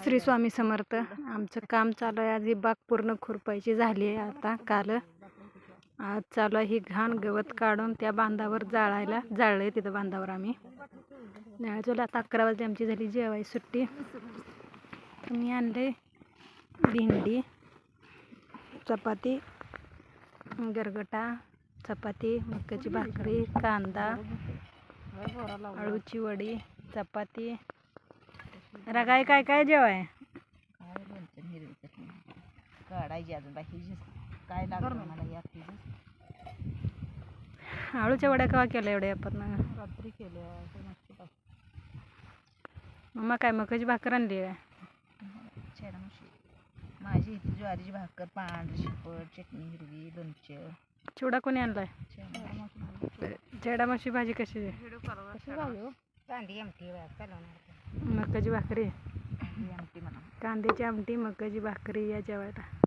श्री स्वामी समर्थ. आमचं काम चालू आहे. आज ही बाग पूर्ण खुरपायची झाली आहे. आता काल आज चालू आहे ही घाण गवत काढून त्या बांधावर जाळले तिथं बांधावर आम्ही चला. आता 11 वाजता आमची झाली जेवायची सुट्टी. मी आणले भेंडी, चपाती, गरगटा, चपाती, मक्याची भाकरी, कांदा, आळूची वडी, चपाती. रगाय काय काय जेवाय काढायची अजून बाकी काय लागलं मला या आळूच्या वड्या केव्हा केल्या एवढ्या आपण रात्री केल्या. मम्मा काय मक्याची भाकर आणली आहे छेडामशी माझी ज्वारीची भाकर, पांढरी शिपट, चटणी हिरवी, लोणचं. चिवडा कोणी आणलाय? चेडामाशी भाजी कशी कांदी आमटी मक्याची भाकरी, आमटी म्हणा, कांद्याची आमटी, मक्याची भाकरी या जेवायला.